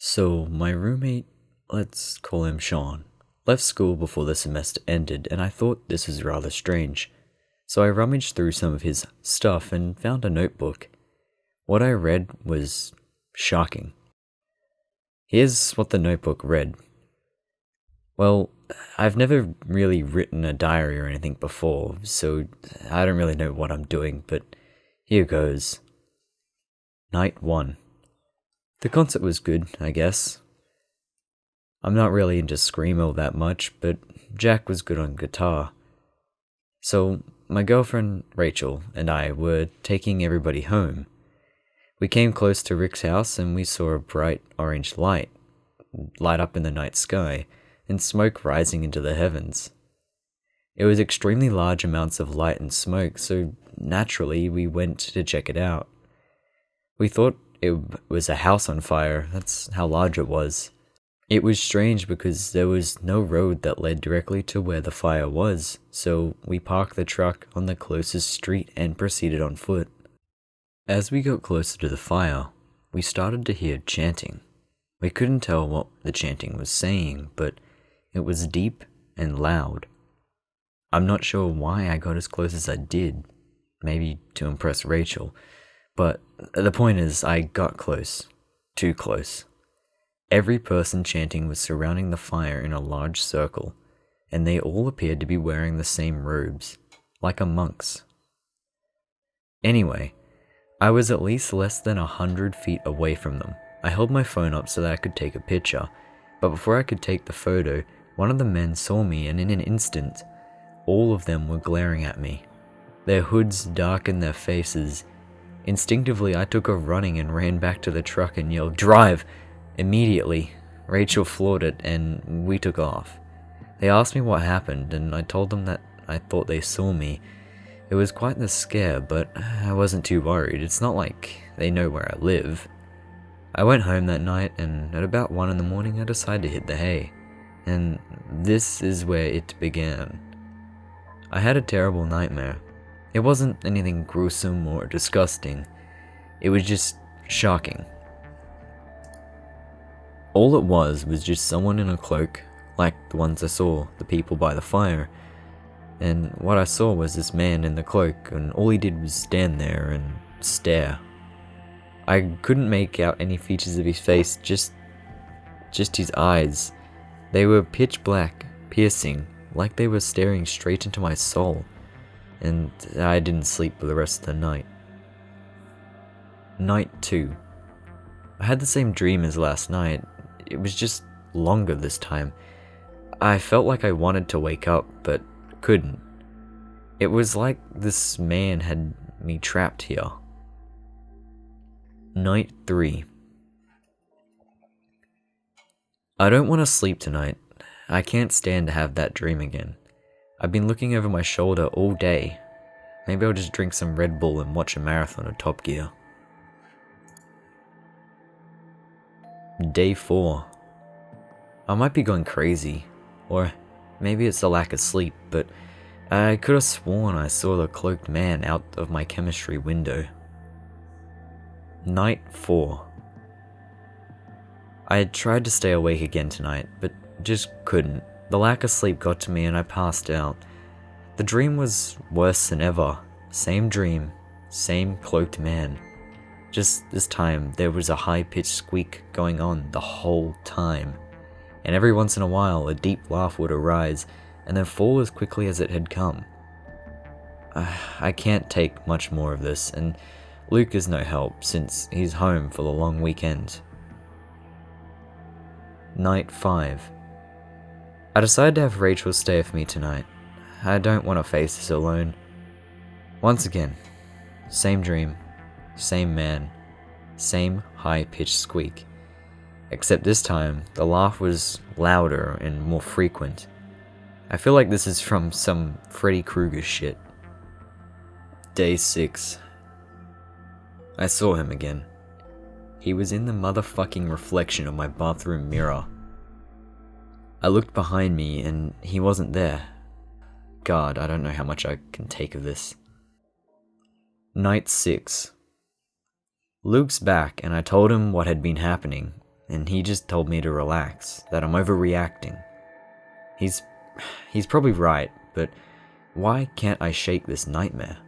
So, my roommate, let's call him Sean, left school before the semester ended, and I thought this was rather strange. So I rummaged through some of his stuff and found a notebook. What I read was shocking. Here's what the notebook read. Well, I've never really written a diary or anything before, so I don't really know what I'm doing, but here goes. Night 1. The concert was good, I guess. I'm not really into screamo that much, but Jack was good on guitar. So, my girlfriend, Rachel, and I were taking everybody home. We came close to Rick's house and we saw a bright orange light up in the night sky and smoke rising into the heavens. It was extremely large amounts of light and smoke, so naturally we went to check it out. We thought it was a house on fire, that's how large it was. It was strange because there was no road that led directly to where the fire was, so we parked the truck on the closest street and proceeded on foot. As we got closer to the fire, we started to hear chanting. We couldn't tell what the chanting was saying, but it was deep and loud. I'm not sure why I got as close as I did, maybe to impress Rachel, but the point is I got close, too close. Every person chanting was surrounding the fire in a large circle, and they all appeared to be wearing the same robes, like a monk's. Anyway, I was at least less than 100 feet away from them. I held my phone up so that I could take a picture, but before I could take the photo, one of the men saw me, and in an instant, all of them were glaring at me. Their hoods darkened their faces. Instinctively, I took off running and ran back to the truck and yelled, "Drive!" Immediately, Rachel floored it and we took off. They asked me what happened and I told them that I thought they saw me. It was quite the scare, but I wasn't too worried. It's not like they know where I live. I went home that night and at about 1 in the morning I decided to hit the hay. And this is where it began. I had a terrible nightmare. It wasn't anything gruesome or disgusting. It was just shocking. All it was just someone in a cloak, like the ones I saw, the people by the fire. And what I saw was this man in the cloak, and all he did was stand there and stare. I couldn't make out any features of his face, just his eyes. They were pitch black, piercing, like they were staring straight into my soul. And I didn't sleep for the rest of the night. Night 2. I had the same dream as last night. It was just longer this time. I felt like I wanted to wake up, but couldn't. It was like this man had me trapped here. Night 3. I don't want to sleep tonight. I can't stand to have that dream again. I've been looking over my shoulder all day. Maybe I'll just drink some Red Bull and watch a marathon of Top Gear. Day 4. I might be going crazy, or maybe it's the lack of sleep, but I could have sworn I saw the cloaked man out of my chemistry window. Night 4. I had tried to stay awake again tonight, but just couldn't. The lack of sleep got to me and I passed out. The dream was worse than ever. Same dream, same cloaked man. Just this time, there was a high-pitched squeak going on the whole time. And every once in a while, a deep laugh would arise, and then fall as quickly as it had come. I can't take much more of this, and Luke is no help, since he's home for the long weekend. Night 5. I decided to have Rachel stay with me tonight. I don't want to face this alone. Once again, same dream. Same man, same high-pitched squeak. Except this time, the laugh was louder and more frequent. I feel like this is from some Freddy Krueger shit. Day 6. I saw him again. He was in the motherfucking reflection of my bathroom mirror. I looked behind me and he wasn't there. God, I don't know how much I can take of this. Night 6. Luke's back and I told him what had been happening. and he just told me to relax, that I'm overreacting. He's probably right, but why can't I shake this nightmare?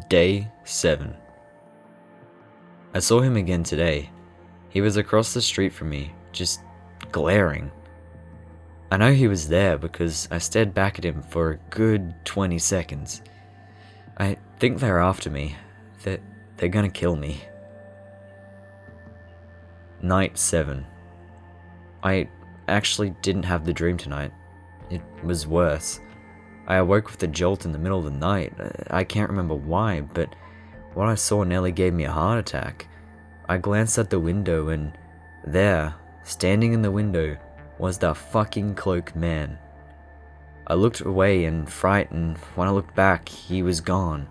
Day 7. I saw him again today. He was across the street from me, just glaring. I know he was there because I stared back at him for a good 20 seconds. I think they're after me. They're gonna kill me. Night 7. I actually didn't have the dream tonight. It was worse. I awoke with a jolt in the middle of the night. I can't remember why, but what I saw nearly gave me a heart attack. I glanced at the window and there, standing in the window, was the fucking cloaked man. I looked away in fright, and when I looked back, he was gone.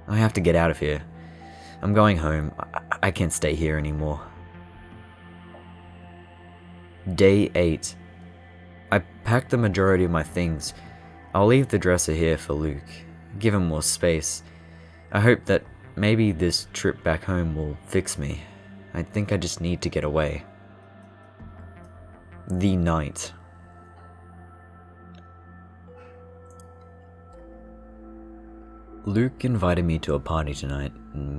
I have to get out of here. I'm going home. I can't stay here anymore. Day 8. I packed the majority of my things. I'll leave the dresser here for Luke. Give him more space. I hope that maybe this trip back home will fix me. I think I just need to get away. The night. Luke invited me to a party tonight,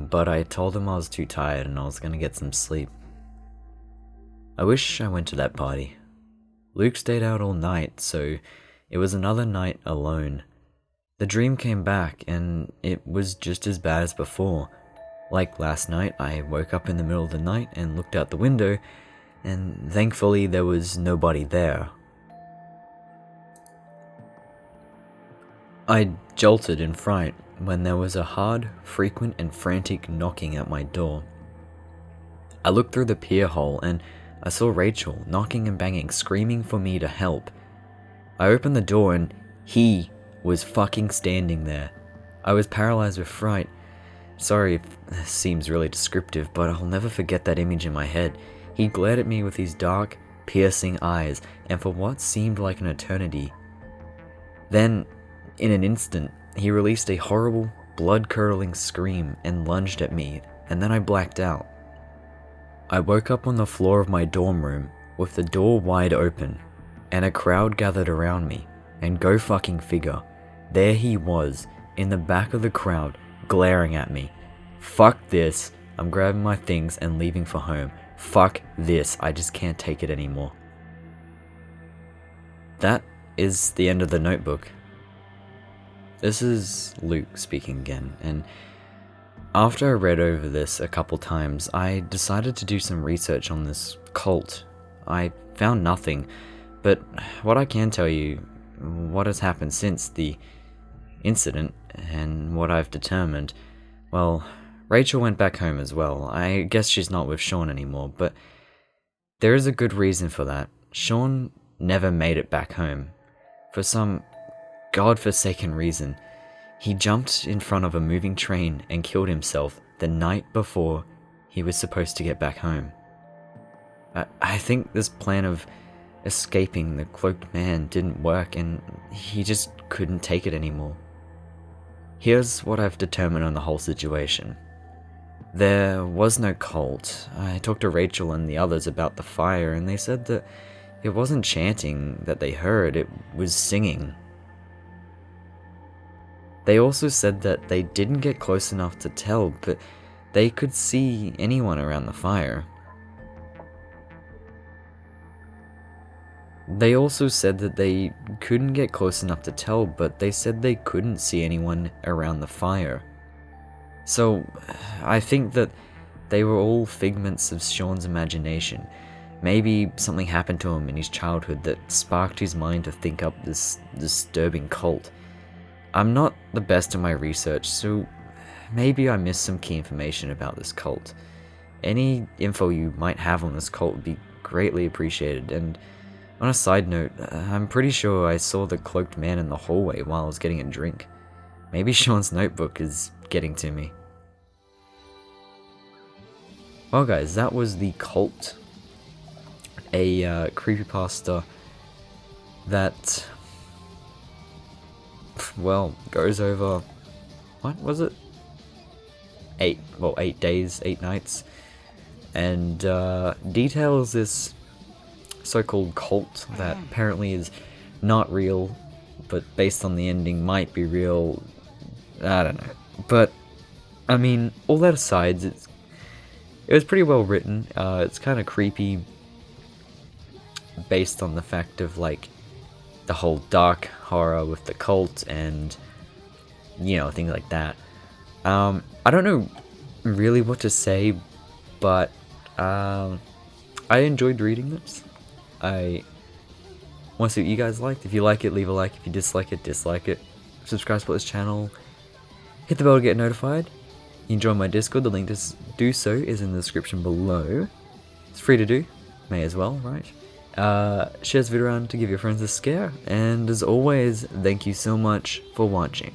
but I told him I was too tired and I was gonna get some sleep. I wish I went to that party. Luke stayed out all night, so it was another night alone. The dream came back and it was just as bad as before. Like last night, I woke up in the middle of the night and looked out the window, and thankfully there was nobody there. I jolted in fright when there was a hard, frequent and frantic knocking at my door. I looked through the peer hole and I saw Rachel knocking and banging, screaming for me to help. I opened the door and he was fucking standing there. I was paralyzed with fright. Sorry if this seems really descriptive, but I'll never forget that image in my head. He glared at me with his dark, piercing eyes, and for what seemed like an eternity. Then, in an instant, he released a horrible, blood-curdling scream and lunged at me, and then I blacked out. I woke up on the floor of my dorm room with the door wide open, and a crowd gathered around me, and go fucking figure, there he was, in the back of the crowd, glaring at me. Fuck this, I'm grabbing my things and leaving for home. Fuck this, I just can't take it anymore. That is the end of the notebook. This is Luke speaking again, and after I read over this a couple times, I decided to do some research on this cult. I found nothing, but what I can tell you, what has happened since the incident, and what I've determined, well, Rachel went back home as well. I guess she's not with Sean anymore, but there is a good reason for that. Sean never made it back home. For some godforsaken reason, he jumped in front of a moving train and killed himself the night before he was supposed to get back home. I think this plan of escaping the cloaked man didn't work and he just couldn't take it anymore. Here's what I've determined on the whole situation. There was no cult. I talked to Rachel and the others about the fire and they said that it wasn't chanting that they heard, it was singing. They also said that they didn't get close enough to tell, but they could see anyone around the fire. They also said that they couldn't get close enough to tell, but they said they couldn't see anyone around the fire. So, I think that they were all figments of Sean's imagination. Maybe something happened to him in his childhood that sparked his mind to think up this disturbing cult. I'm not the best at my research, so maybe I missed some key information about this cult. Any info you might have on this cult would be greatly appreciated, and on a side note, I'm pretty sure I saw the cloaked man in the hallway while I was getting a drink. Maybe Sean's notebook is getting to me. Well guys, that was The Cult, a creepypasta that, well, goes over, what was it? 8 days, 8 nights. and details this so-called cult that apparently is not real, but based on the ending might be real. I don't know. But I mean, all that aside, it was pretty well written. It's kind of creepy based on the fact of like the whole dark horror with the cult and things like that. I don't know really what to say, but I enjoyed reading this. I want to see what you guys liked. If you like it, leave a like. If you dislike it, dislike it. Subscribe to this channel. Hit the bell to get notified. You can join my Discord. The link to do so is in the description below. It's free to do. May as well, right? Share this video around to give your friends a scare. And as always, thank you so much for watching.